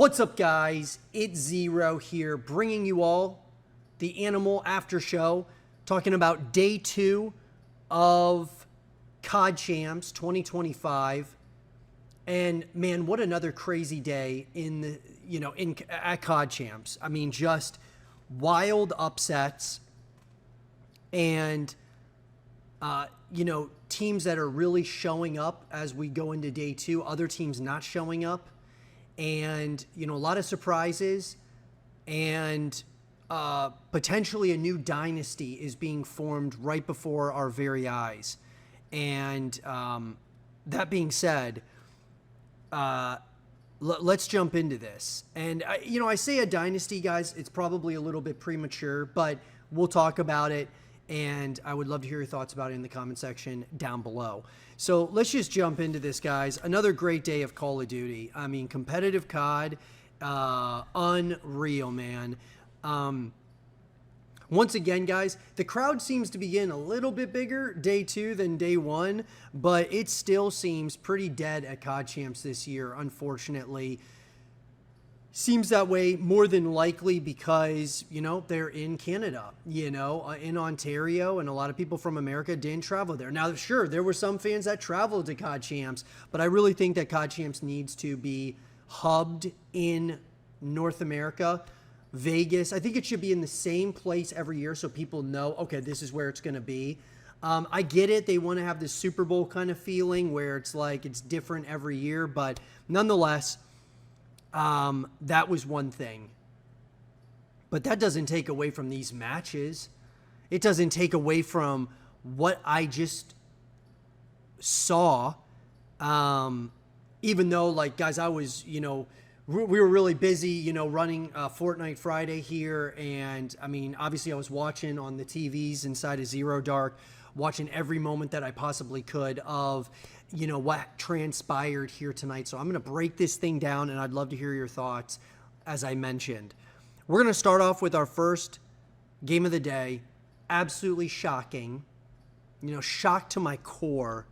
What's up, guys? It's Zero here, bringing you all the ANML Aftershow, talking about day 2 of COD Champs 2025. And man, what another crazy day at COD Champs. I mean, just wild upsets and teams that are really showing up as we go into day 2, other teams not showing up. And, a lot of surprises, and potentially a new dynasty is being formed right before our very eyes. And that being said, let's jump into this. And, I say a dynasty, guys, it's probably a little bit premature, but we'll talk about it. And I would love to hear your thoughts about it in the comment section down below. So let's just jump into this, guys. Another great day of Call of Duty. I mean, competitive COD, unreal, man. Once again, guys, the crowd seems to be getting a little bit bigger day 2 than day 1, but it still seems pretty dead at COD Champs this year, unfortunately. Seems that way more than likely because, they're in Canada, in Ontario, and a lot of people from America didn't travel there. Now, sure, there were some fans that traveled to COD Champs, but I really think that COD Champs needs to be hubbed in North America. Vegas, I think it should be in the same place every year so people know, okay, this is where it's going to be. I get it. They want to have this Super Bowl kind of feeling where it's like it's different every year, but nonetheless, that was one thing. But that doesn't take away from these matches. It doesn't take away from what I just saw. Even though, guys, I was, we were really busy, running Fortnite Friday here. And, I mean, obviously I was watching on the TVs inside of Zero Dark, watching every moment that I possibly could of what transpired here tonight. So I'm going to break this thing down, and I'd love to hear your thoughts. As I mentioned, we're going to start off with our first game of the day. Absolutely shocking, shocked to my core.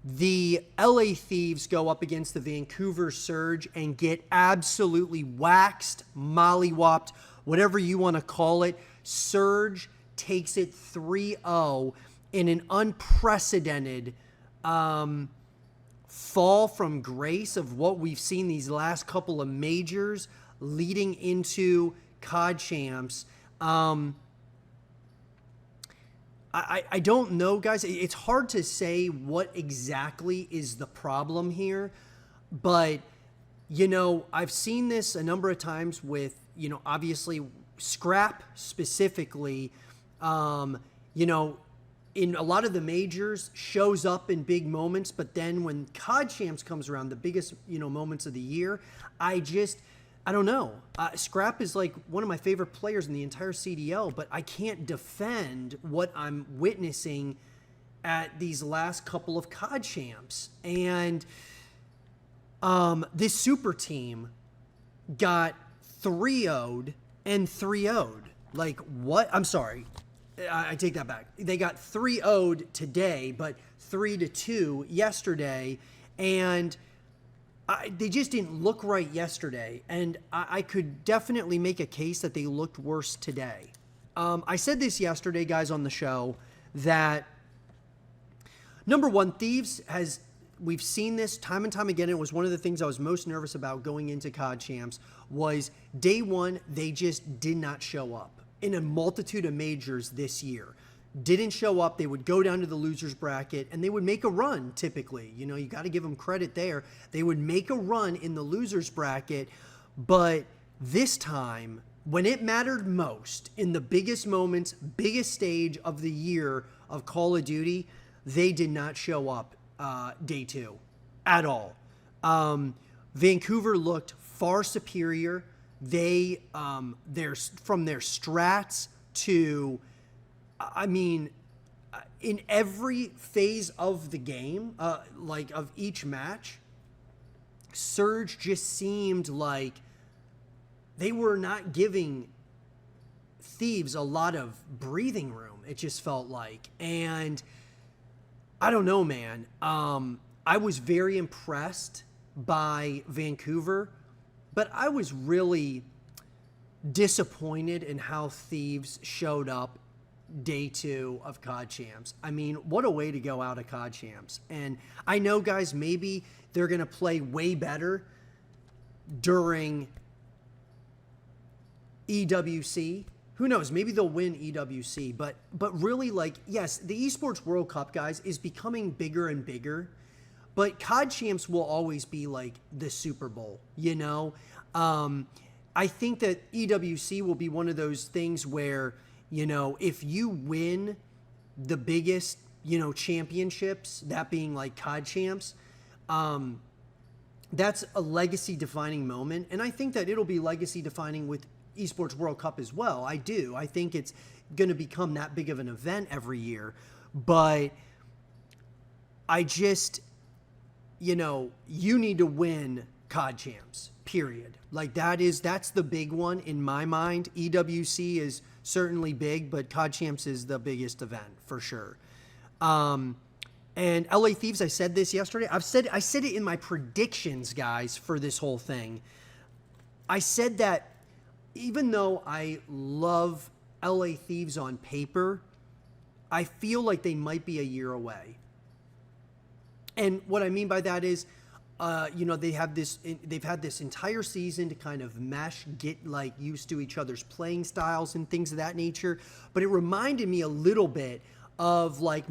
The LA Thieves go up against the Vancouver Surge and get absolutely waxed, mollywopped, whatever you want to call it. Surge takes it 3-0 in an unprecedented fall from grace of what we've seen these last couple of majors leading into COD Champs. I don't know, guys. It's hard to say what exactly is the problem here, but I've seen this a number of times with, obviously Scrap specifically, in a lot of the majors shows up in big moments, but then when COD Champs comes around, the biggest, moments of the year, I don't know. Scrap is like one of my favorite players in the entire CDL, but I can't defend what I'm witnessing at these last couple of COD Champs. And this super team got 3-0'd and 3-0'd. Like, what? I'm sorry. I take that back. They got 3-0'd today, but 3-2 yesterday, and they just didn't look right yesterday. And I could definitely make a case that they looked worse today. I said this yesterday, guys, on the show, that number one, Thieves we've seen this time and time again. It was one of the things I was most nervous about going into COD Champs was day 1, they just did not show up. In a multitude of majors this year. Didn't show up. They would go down to the losers bracket and they would make a run typically. You got to give them credit there. They would make a run in the losers bracket, but this time, when it mattered most, in the biggest moments, biggest stage of the year of Call of Duty, they did not show up day 2 at all. Vancouver looked far superior. They, from their strats to, in every phase of the game, of each match, Surge just seemed like they were not giving Thieves a lot of breathing room. It just felt like, and I don't know, man. I was very impressed by Vancouver, But I was really disappointed in how Thieves showed up day 2 of COD Champs. I mean, what a way to go out of COD Champs. And I know, guys, maybe they're going to play way better during EWC. Who knows? Maybe they'll win EWC. But really, like, yes, the Esports World Cup, guys, is becoming bigger and bigger. But COD Champs will always be like the Super Bowl, you know? I think that EWC will be one of those things where, you know, if you win the biggest, you know, championships, that being like COD Champs, that's a legacy-defining moment. And I think that it'll be legacy-defining with Esports World Cup as well. I do. I think it's going to become that big of an event every year. But I just, you know, you need to win COD Champs, period. Like, that's the big one in my mind. EWC is certainly big, but COD Champs is the biggest event for sure. And LA Thieves, I said this yesterday. I said it in my predictions, guys, for this whole thing. I said that even though I love LA Thieves on paper, I feel like they might be a year away. And what I mean by that is, you know, they've had this entire season to kind of mesh, get like used to each other's playing styles and things of that nature. But it reminded me a little bit of like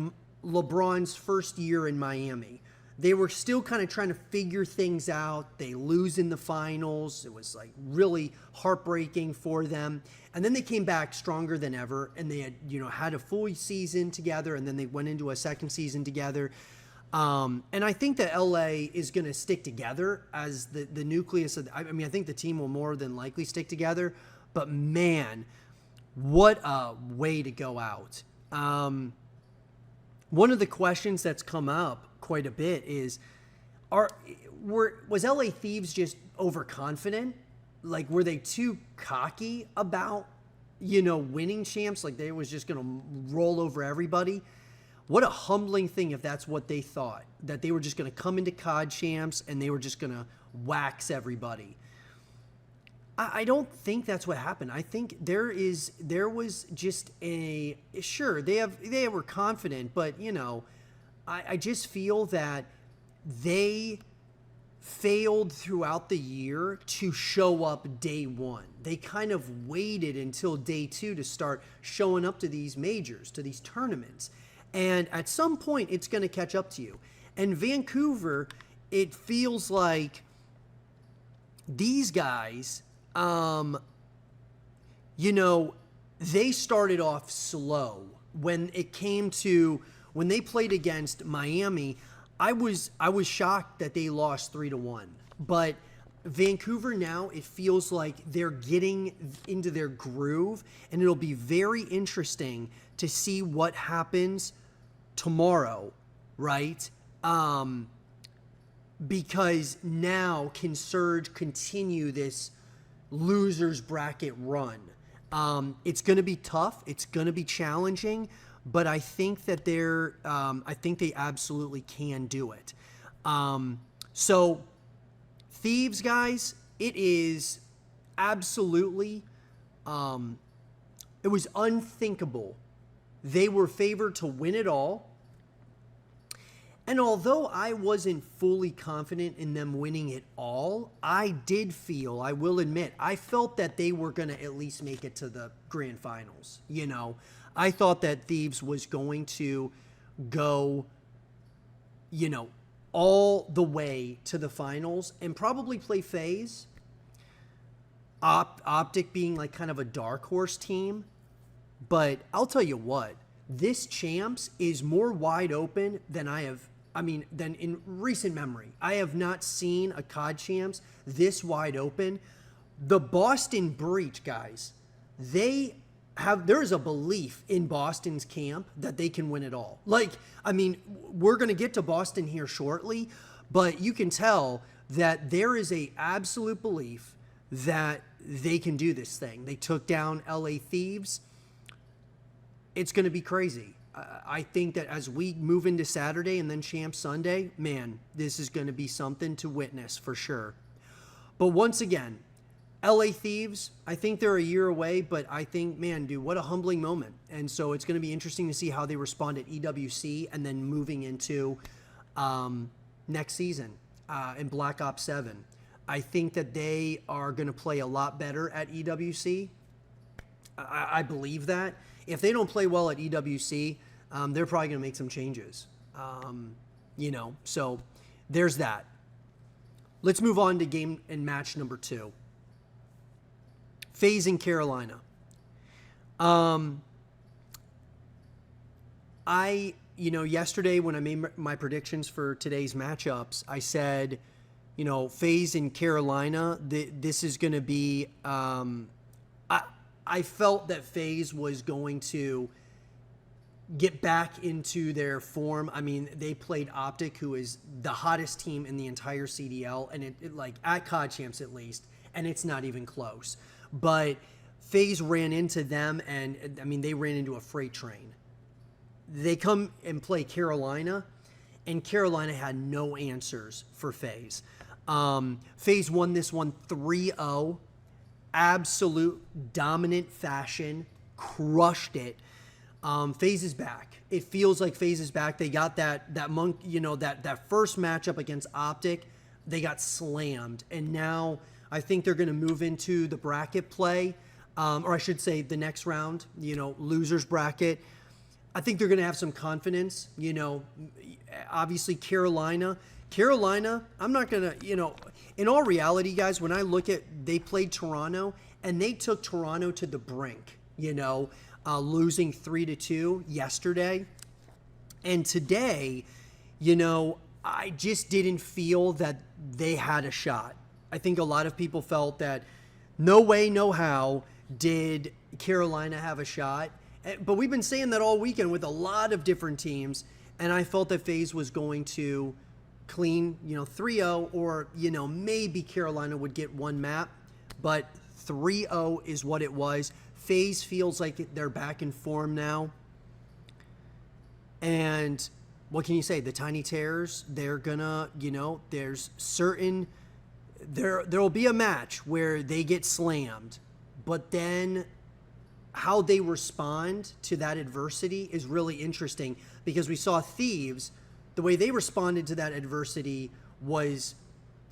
LeBron's first year in Miami. They were still kind of trying to figure things out. They lose in the finals. It was like really heartbreaking for them. And then they came back stronger than ever, and they had, you know, had a full season together, and then they went into a second season together. And I think that LA is going to stick together as the nucleus of, I mean, I think the team will more than likely stick together, but man, what a way to go out. One of the questions that's come up quite a bit is, was LA Thieves just overconfident? Like, were they too cocky about, you know, winning champs? Like they was just going to roll over everybody? What a humbling thing if that's what they thought, that they were just going to come into COD Champs and they were just going to wax everybody. I don't think that's what happened. I think there was just sure, they were confident, but, you know, I just feel that they failed throughout the year to show up day 1. They kind of waited until day 2 to start showing up to these majors, to these tournaments. And at some point, it's going to catch up to you. And Vancouver, it feels like these guys, you know, they started off slow. When it came to, when they played against Miami, I was shocked that they lost 3-1. But Vancouver now, it feels like they're getting into their groove, and it'll be very interesting to see what happens tomorrow, right? Because now can Surge continue this losers bracket run? It's going to be tough. It's going to be challenging, but I think that I think they absolutely can do it. So Thieves, guys, it is absolutely, it was unthinkable. They were favored to win it all. And although I wasn't fully confident in them winning it all, I did feel, I will admit, I felt that they were going to at least make it to the grand finals. You know, I thought that Thieves was going to go, you know, all the way to the finals and probably play Faze. OpTic being like kind of a dark horse team. But I'll tell you what, this Champs is more wide open than than in recent memory. I have not seen a COD Champs this wide open. The Boston Breach, guys, there is a belief in Boston's camp that they can win it all. Like, I mean, we're going to get to Boston here shortly, but you can tell that there is a absolute belief that they can do this thing. They took down LA Thieves. It's going to be crazy. I think that as we move into Saturday and then Champs Sunday, man, this is going to be something to witness for sure. But once again, LA Thieves, I think they're a year away, but I think, man, dude, what a humbling moment. And so it's going to be interesting to see how they respond at EWC and then moving into next season in Black Ops 7. I think that they are going to play a lot better at EWC. I believe that. If they don't play well at EWC, they're probably going to make some changes. So there's that. Let's move on to game and match number 2. FaZe in Carolina. Yesterday when I made my predictions for today's matchups, I said, FaZe in Carolina, this is going to be, I felt that FaZe was going to get back into their form. I mean, they played OpTic, who is the hottest team in the entire CDL, and it like at COD Champs at least, and it's not even close. But FaZe ran into them, and I mean, they ran into a freight train. They come and play Carolina, and Carolina had no answers for FaZe. FaZe won this one 3-0, absolute dominant fashion, crushed it. FaZe is back. It feels like FaZe is back. They got that first matchup against OpTic, they got slammed, and now I think they're going to move into the bracket play, or I should say the next round, losers bracket. I think they're going to have some confidence. Obviously Carolina, I'm not going to, in all reality, guys, when I look at, they played Toronto and they took Toronto to the brink, losing 3-2 yesterday. And today, I just didn't feel that they had a shot. I think a lot of people felt that no way, no how did Carolina have a shot. But we've been saying that all weekend with a lot of different teams, and I felt that FaZe was going to clean, 3-0, or, maybe Carolina would get one map, but 3-0 is what it was. FaZe feels like they're back in form now. And what can you say? The Tiny Terrors, they're gonna, there's certain, there'll be a match where they get slammed, but then how they respond to that adversity is really interesting, because we saw Thieves, the way they responded to that adversity was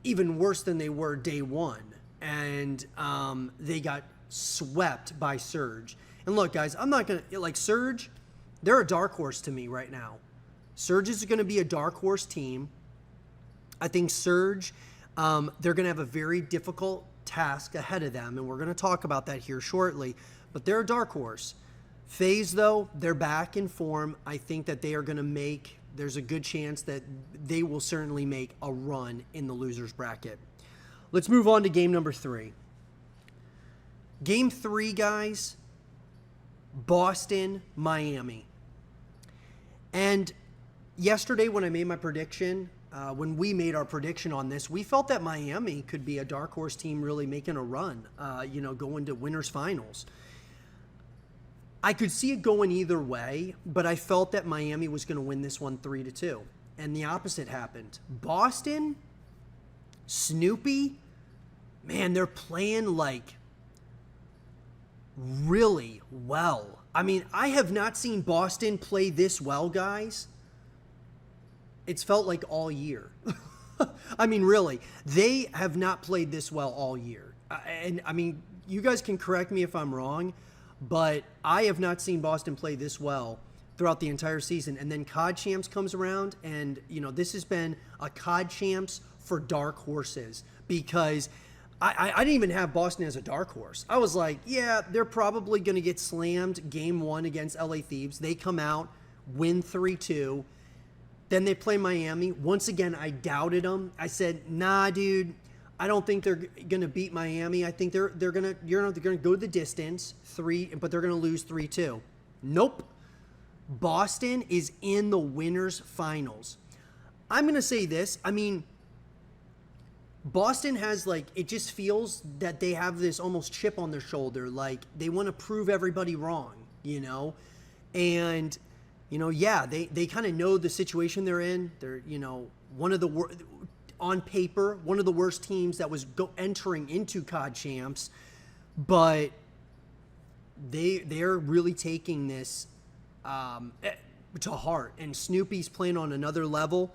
even worse than they were day one. And they got swept by Surge. And look, guys, I'm not going to, like, Surge, they're a dark horse to me right now. Surge is going to be a dark horse team. I think Surge, they're going to have a very difficult task ahead of them, and we're going to talk about that here shortly. But they're a dark horse. FaZe, though, they're back in form. I think that they are going to make, there's a good chance that they will certainly make a run in the losers bracket. Let's move on to game number 3. Game 3, guys, Boston, Miami. And yesterday when I made my prediction, when we made our prediction on this, we felt that Miami could be a dark horse team really making a run, going to winners finals. I could see it going either way, but I felt that Miami was going to win this one 3-2. And the opposite happened. Boston, Snoopy, man, they're playing like really well. I mean, I have not seen Boston play this well, guys. It's felt like all year. I mean, really, they have not played this well all year. And I mean, you guys can correct me if I'm wrong, but I have not seen Boston play this well throughout the entire season. And then COD Champs comes around, and, this has been a COD Champs for dark horses, because I didn't even have Boston as a dark horse. I was like, yeah, they're probably going to get slammed game 1 against LA Thieves. They come out, win 3-2. Then they play Miami. Once again, I doubted them. I said, nah, dude, I don't think they're going to beat Miami. I think they're going to go the distance, but they're going to lose 3-2. Nope. Boston is in the winners finals. I'm going to say this. I mean, Boston has, like, it just feels that they have this almost chip on their shoulder. Like, they want to prove everybody wrong, And, yeah, they kind of know the situation they're in. They're, one of the on paper, one of the worst teams that was entering into COD Champs, but they're really taking this to heart, and Snoopy's playing on another level.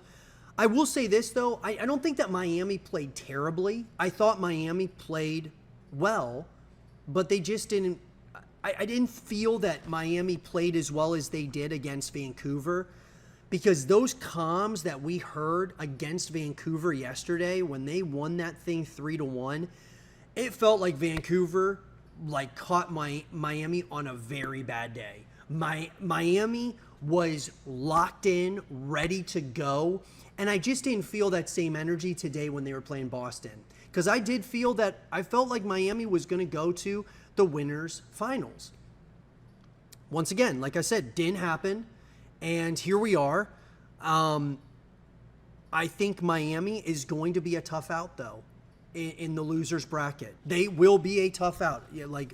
I will say this, though. I don't think that Miami played terribly. I thought Miami played well, but they just didn't. I didn't feel that Miami played as well as they did against Vancouver, because those comms that we heard against Vancouver yesterday when they won that thing 3-1, it felt like Vancouver caught Miami on a very bad day. Miami was locked in, ready to go, and I just didn't feel that same energy today when they were playing Boston, because I felt like Miami was going to go to the winners finals. Once again, like I said, didn't happen, and here we are. I think Miami is going to be a tough out, though, in the losers bracket. They will be a tough out.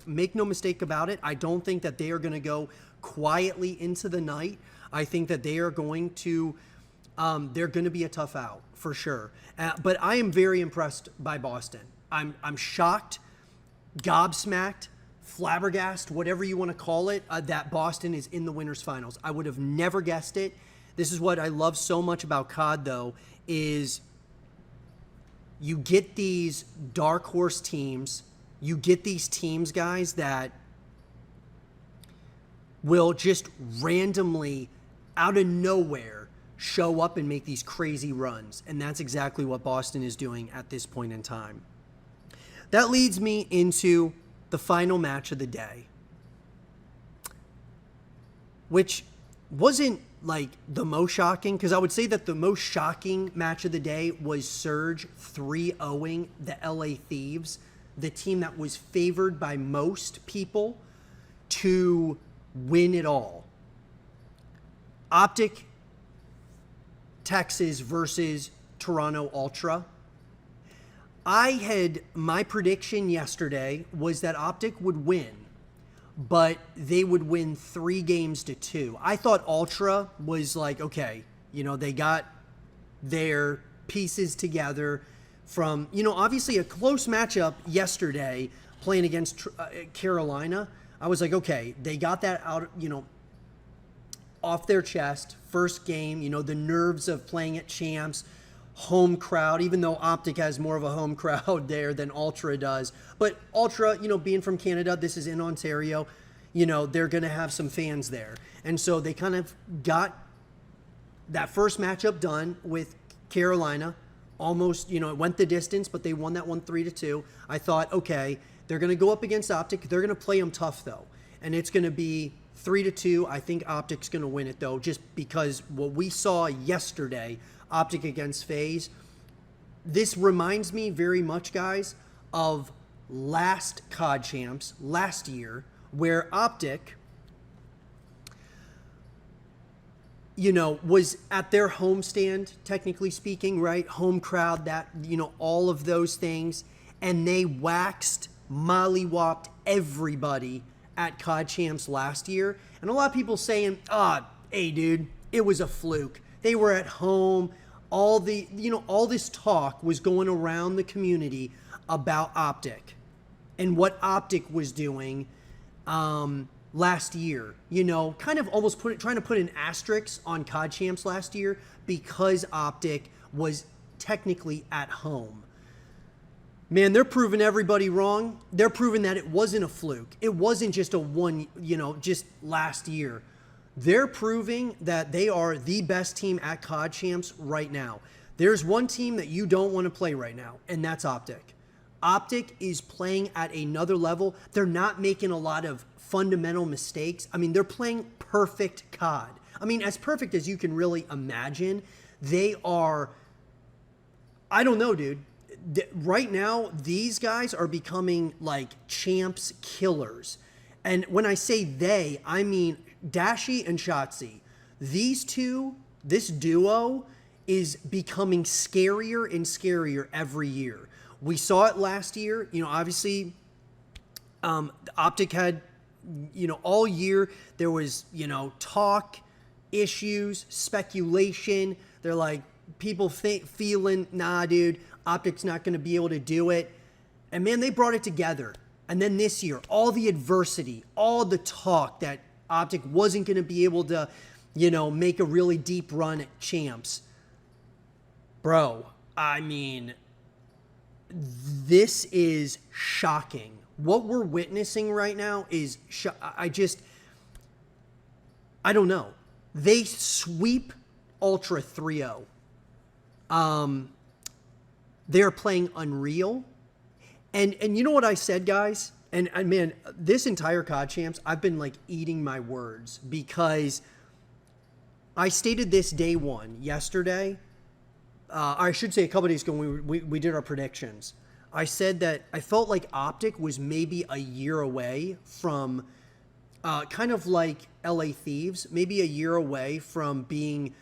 Make no mistake about it. I don't think that they are going to go quietly into the night. I think that they are going to they're going to be a tough out for sure. But I am very impressed by Boston. I'm shocked, gobsmacked, flabbergasted, whatever you want to call it, that Boston is in the winners finals. I would have never guessed it. This is what I love so much about COD, though, is you get these dark horse teams. You get these teams, guys, that will just randomly, out of nowhere, show up and make these crazy runs. And that's exactly what Boston is doing at this point in time. That leads me into the final match of the day, which wasn't the most shocking, because I would say that the most shocking match of the day was Surge 3-0ing the LA Thieves, the team that was favored by most people to win it all. OpTic Texas versus Toronto Ultra. My prediction yesterday was that OpTic would win, but they would win 3-2. I thought Ultra was okay, they got their pieces together from, obviously a close matchup yesterday playing against Carolina. I was okay, they got that out, off their chest. First game, the nerves of playing at Champs, home crowd, even though OpTic has more of a home crowd there than Ultra does. But Ultra, being from Canada, this is in Ontario, they're going to have some fans there. And so they kind of got that first matchup done with Carolina. Almost, it went the distance, but they won that one 3-2. I thought, okay, they're going to go up against OpTic. They're going to play them tough, though. And it's going to be 3-2. I think OpTic's going to win it, though, just because what we saw yesterday, OpTic against Faze, this reminds me very much, guys, of last COD Champs, last year, where OpTic, was at their homestand, technically speaking, right? Home crowd, that, all of those things. And they mollywopped everybody at COD Champs last year. And a lot of people saying, hey, dude, it was a fluke. They were at home. All this talk was going around the community about OpTic and what OpTic was doing last year. Kind of almost trying to put an asterisk on COD Champs last year because OpTic was technically at home. Man, they're proving everybody wrong. They're proving that it wasn't a fluke. It wasn't just just last year. They're proving that they are the best team at COD Champs right now. There's one team that you don't want to play right now, and that's OpTic. OpTic is playing at another level. They're not making a lot of fundamental mistakes. They're playing perfect COD. As perfect as you can really imagine. They are, I don't know, dude. Right now, these guys are becoming champs killers. And when I say they, I mean Dashi and Shotzi. These two, this duo, is becoming scarier and scarier every year. We saw it last year. Obviously, OpTic had, all year there was, talk, issues, speculation. They're people feeling, nah, dude, OpTic's not going to be able to do it. And man, they brought it together. And then this year, all the adversity, all the talk that OpTic wasn't going to be able to, make a really deep run at champs. Bro, I mean, this is shocking. What we're witnessing right now is, I don't know. They sweep Ultra 3-0. They're playing unreal. And you know what I said, guys? And man, this entire COD Champs, I've been like eating my words because I stated this day one yesterday. I should say a couple of days ago when we did our predictions. I said that I felt like OpTic was maybe a year away from kind of like LA Thieves, maybe a year away from being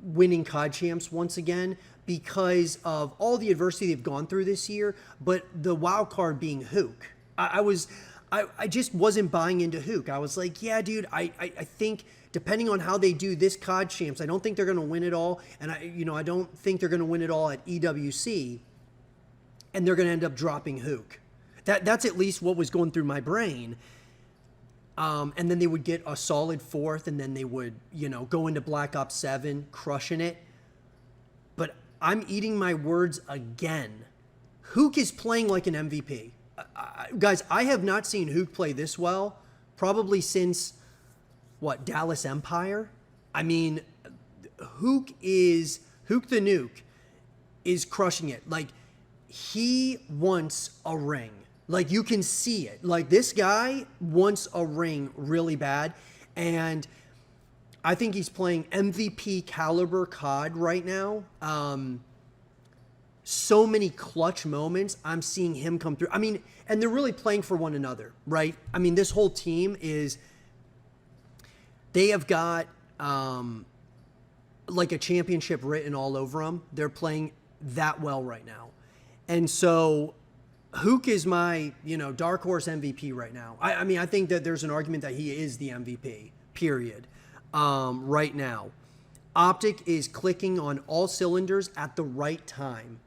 winning COD Champs once again because of all the adversity they've gone through this year, but the wild card being Hook. I just wasn't buying into Hook. I was like, yeah, dude, I think depending on how they do this COD Champs, I don't think they're going to win it all, and I don't think they're going to win it all at EWC, and they're going to end up dropping Hook. That's at least what was going through my brain. And then they would get a solid fourth, and then they would, go into Black Ops 7, crushing it. But I'm eating my words again. Hook is playing like an MVP. Guys, I have not seen Hook play this well probably since, Dallas Empire? I mean, Hook the Nuke is crushing it. Like, he wants a ring. Like, you can see it. Like, this guy wants a ring really bad. And I think he's playing MVP caliber COD right now. So many clutch moments. I'm seeing him come through. I mean, and they're really playing for one another, right? I mean, this whole team they have got like a championship written all over them. They're playing that well right now. And so Hook is my, dark horse MVP right now. I mean, I think that there's an argument that he is the MVP, period, right now. OpTic is clicking on all cylinders at the right time.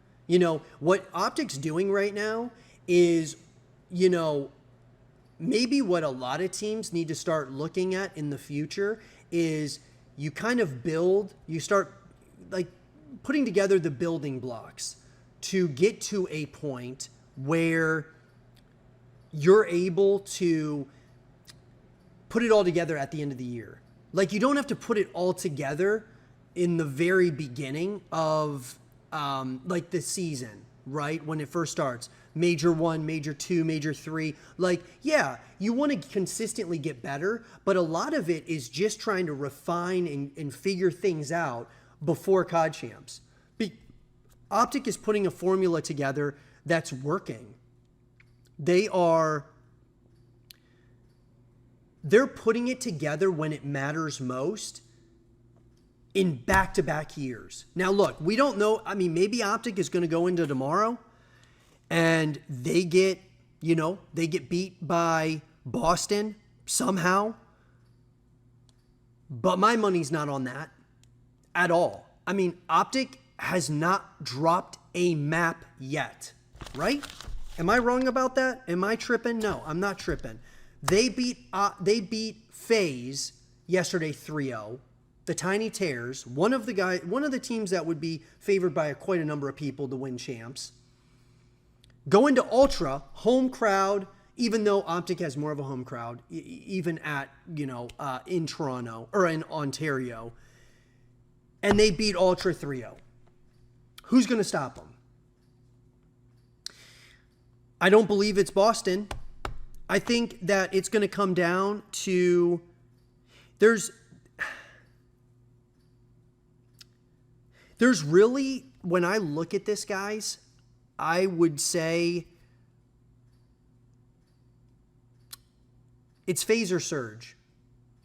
What OpTic's doing right now is, maybe what a lot of teams need to start looking at in the future is you kind of you start like putting together the building blocks to get to a point where you're able to put it all together at the end of the year. Like, you don't have to put it all together in the very beginning of like the season, right? When it first starts. Major 1, Major 2, Major 3. Like, yeah, you want to consistently get better, but a lot of it is just trying to refine and figure things out before COD Champs. OpTic is putting a formula together that's working. They're putting it together when it matters most in back-to-back years. Now, look, we don't know. I mean, maybe OpTic is going to go into tomorrow and they get beat by Boston somehow. But my money's not on that at all. I mean, OpTic has not dropped a map yet, right? Am I wrong about that? Am I tripping? No, I'm not tripping. They beat Faze yesterday 3-0. The Tiny Tears, one of the teams that would be favored by quite a number of people to win champs. Go into Ultra, home crowd, even though OpTic has more of a home crowd, even at, in Toronto or in Ontario. And they beat Ultra 3-0. Who's going to stop them? I don't believe it's Boston. I think that it's going to come down to there's really, when I look at this, guys, I would say it's Faze or Surge,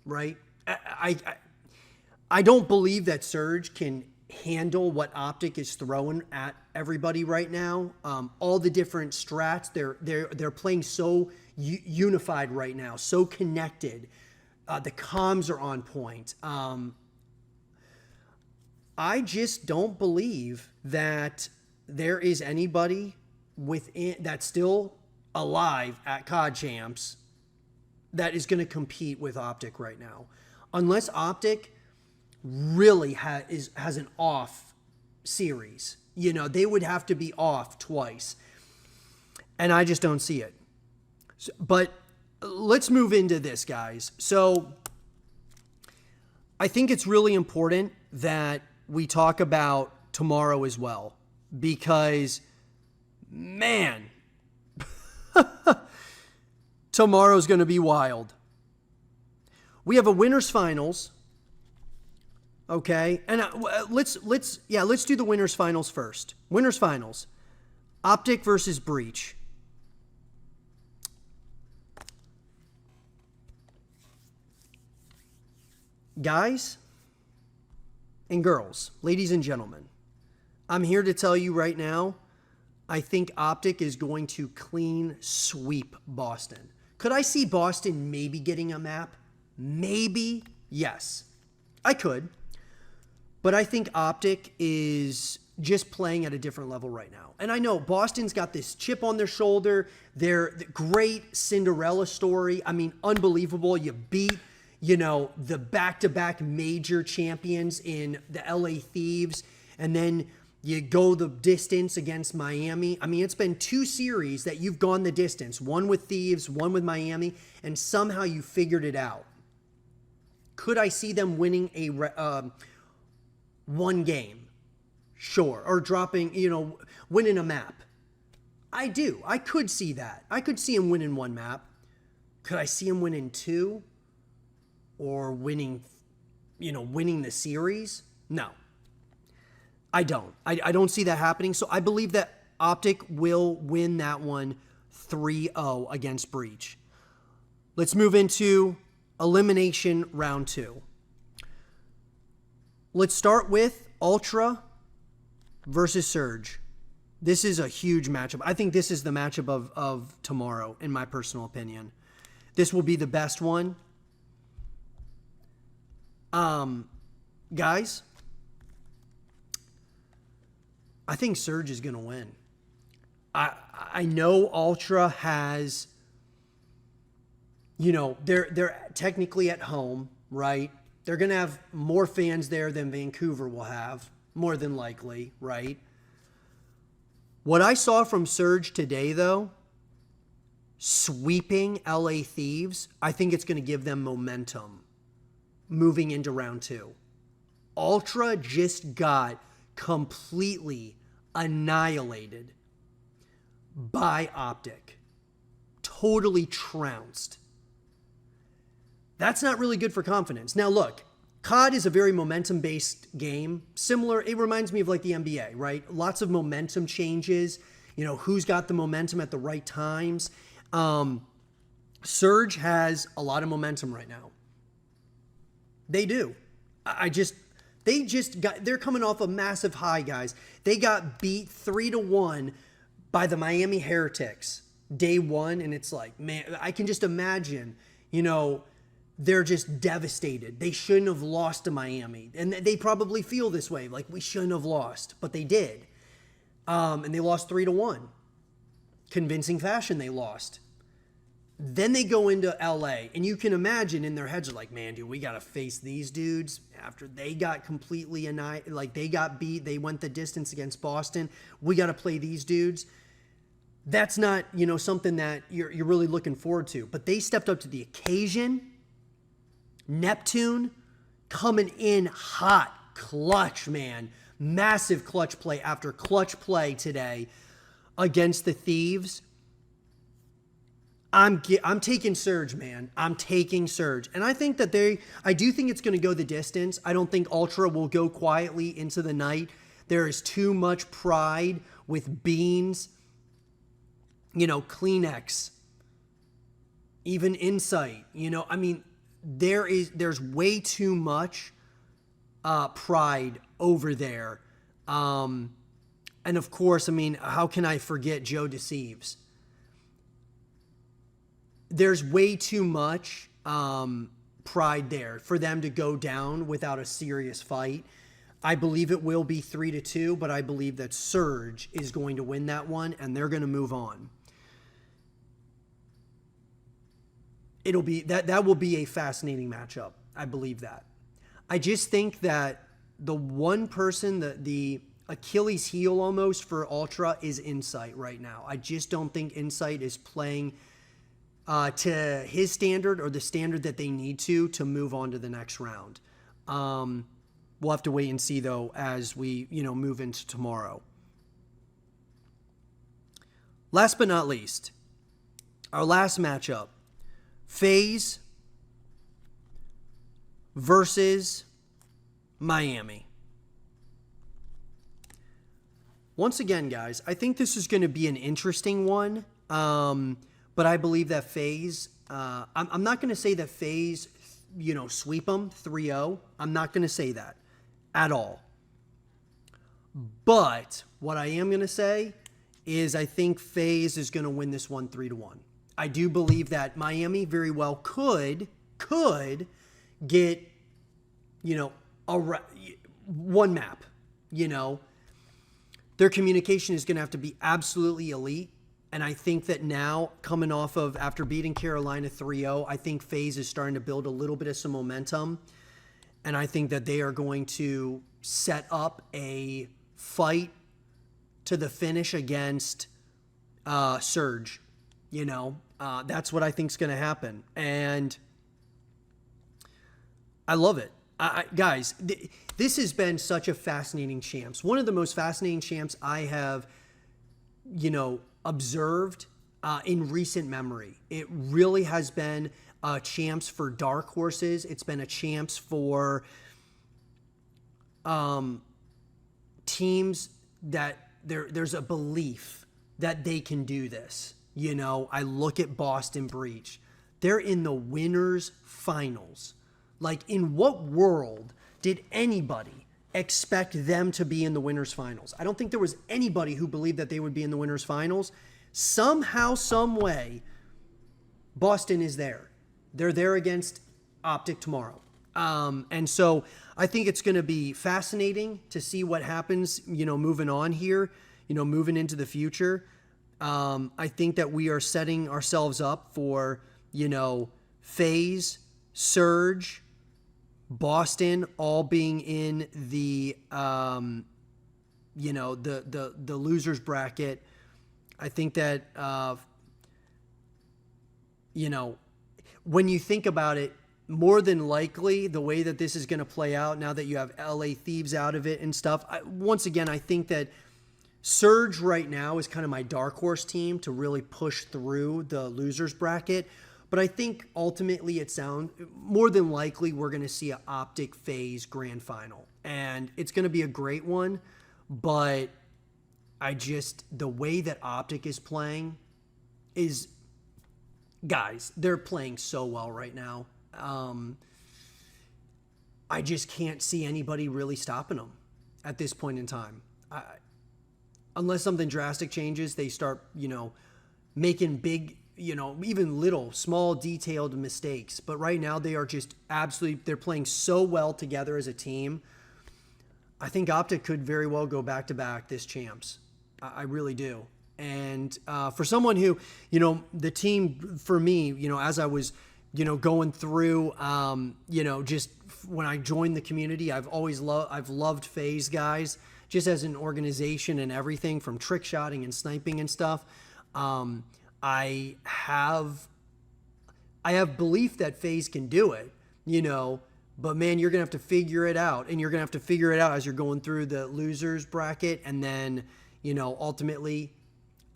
right? I don't believe that Surge can handle what OpTic is throwing at everybody right now. All the different strats, they're playing so unified right now, so connected. The comms are on point. I just don't believe that there is anybody within that's still alive at COD Champs that is going to compete with OpTic right now. Unless OpTic really has an off series. You know, they would have to be off twice. And I just don't see it. But let's move into this, guys. So I think it's really important that we talk about tomorrow as well. Because, man, tomorrow's going to be wild. We have a winners finals. Okay, and let's do the winners finals first. Winners finals, OpTic versus Breach. Guys and girls, ladies and gentlemen, I'm here to tell you right now, I think OpTic is going to clean sweep Boston. Could I see Boston maybe getting a map? Maybe, yes, I could. But I think OpTic is just playing at a different level right now. And I know Boston's got this chip on their shoulder. They're the great Cinderella story. I mean, unbelievable. You beat, you know, the back-to-back major champions in the LA Thieves. And then you go the distance against Miami. I mean, it's been 2 series that you've gone the distance. One with Thieves, one with Miami. And somehow you figured it out. Could I see them winning a... one game, sure, or dropping, you know, winning a map? I do. I could see that. I could see him winning 1 map. Could I see him winning 2? Or winning, you know, winning the series? No. I don't. I don't see that happening. So I believe that OpTic will win that one 3-0 against Breach. Let's move into elimination round 2. Let's start with Ultra versus Surge. This is a huge matchup. I think this is the matchup of tomorrow, in my personal opinion. This will be the best one. Guys, I think Surge is going to win. I know Ultra has, you know, they're technically at home, right? They're going to have more fans there than Vancouver will have, more than likely, right? What I saw from Surge today, though, sweeping LA Thieves, I think it's going to give them momentum moving into round 2. Ultra just got completely annihilated by OpTic. Totally trounced. That's not really good for confidence. Now, look, COD is a very momentum-based game. Similar, it reminds me of like the NBA, right? Lots of momentum changes. You know, who's got the momentum at the right times. Surge has a lot of momentum right now. They do. They're coming off a massive high, guys. They got beat 3-1 by the Miami Heretics day 1, and it's like, man, I can just imagine, you know, they're just devastated. They shouldn't have lost to Miami. And they probably feel this way, like we shouldn't have lost, but they did. And they lost 3-1. Convincing fashion they lost. Then they go into LA, and you can imagine in their heads are like, man, dude, we got to face these dudes after they got completely annihilated. Like they got beat. They went the distance against Boston. We got to play these dudes. That's not, you know, something that you're really looking forward to. But they stepped up to the occasion. Neptune coming in hot, clutch, man. Massive clutch play after clutch play today against the Thieves. I'm taking Surge, man. I'm taking Surge. And I think that I do think it's going to go the distance. I don't think Ultra will go quietly into the night. There is too much pride with Beans, you know, Kleenex, even Insight, you know, I mean, there's way too much pride over there. And of course, I mean, how can I forget Joe Deceives? There's way too much pride there for them to go down without a serious fight. I believe it will be 3-2, but I believe that Surge is going to win that one, and they're going to move on. It'll be that will be a fascinating matchup. I believe that. I just think that the one person, the Achilles heel almost for Ultra is Insight right now. I just don't think Insight is playing to his standard or the standard that they need to move on to the next round. We'll have to wait and see, though, as we, move into tomorrow. Last but not least, our last matchup, FaZe versus Miami. Once again, guys, I think this is going to be an interesting one, but I believe that FaZe, I'm not going to say that FaZe, sweep them 3-0. I'm not going to say that at all. But what I am going to say is I think FaZe is going to win this one 3-1. I do believe that Miami very well could get, one map, Their communication is going to have to be absolutely elite. And I think that now, coming off of after beating Carolina 3-0, I think FaZe is starting to build a little bit of some momentum. And I think that they are going to set up a fight to the finish against Surge. That's what I think is going to happen. And I love it. Guys, this has been such a fascinating champs. One of the most fascinating champs I have, observed in recent memory. It really has been champs for dark horses. It's been a champs for teams that there's a belief that they can do this. I look at Boston Breach. They're in the winners finals. Like, in what world did anybody expect them to be in the winners finals? I don't think there was anybody who believed that they would be in the winners finals. Somehow, some way, Boston is there. They're there against OpTic tomorrow. And so I think it's going to be fascinating to see what happens, moving on here, moving into the future. I think that we are setting ourselves up for, FaZe, Surge, Boston all being in the, the losers bracket. I think that, when you think about it, more than likely the way that this is going to play out now that you have LA Thieves out of it and stuff. Once again, I think that Surge right now is kind of my dark horse team to really push through the losers bracket. But I think ultimately more than likely we're going to see an OpTic FaZe grand final. And it's going to be a great one. But the way that OpTic is playing is, guys, they're playing so well right now. I just can't see anybody really stopping them at this point in time. Unless something drastic changes, they start, making big, even little, small, detailed mistakes. But right now they are just they're playing so well together as a team. I think OpTic could very well go back-to-back this champs. I really do. And for someone who, the team for me, as I was, going through, just when I joined the community, I've loved FaZe guys, just as an organization and everything from trick shotting and sniping and stuff. I have belief that FaZe can do it, but man, you're going to have to figure it out, and you're going to have to figure it out as you're going through the losers bracket. And then, ultimately,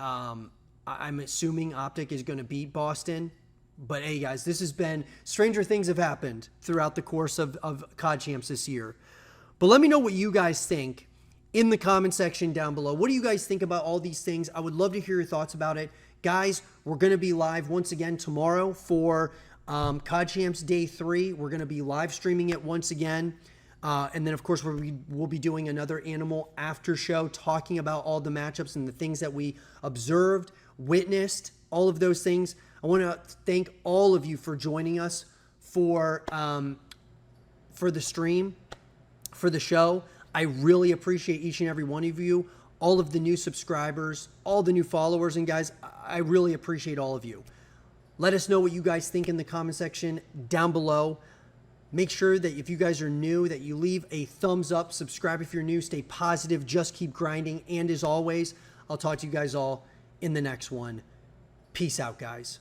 I'm assuming OpTic is going to beat Boston. But hey, guys, this has been, stranger things have happened throughout the course of COD Champs this year. But let me know what you guys think in the comment section down below. What do you guys think about all these things? I would love to hear your thoughts about it. Guys, we're going to be live once again tomorrow for COD Champs Day 3. We're going to be live streaming it once again. And then, of course, we'll be doing another ANML Aftershow talking about all the matchups and the things that we observed, witnessed, all of those things. I want to thank all of you for joining us for the stream, for the show. I really appreciate each and every one of you, all of the new subscribers, all the new followers, and guys, I really appreciate all of you. Let us know what you guys think in the comment section down below. Make sure that if you guys are new, that you leave a thumbs up, subscribe if you're new, stay positive, just keep grinding. And as always, I'll talk to you guys all in the next one. Peace out, guys.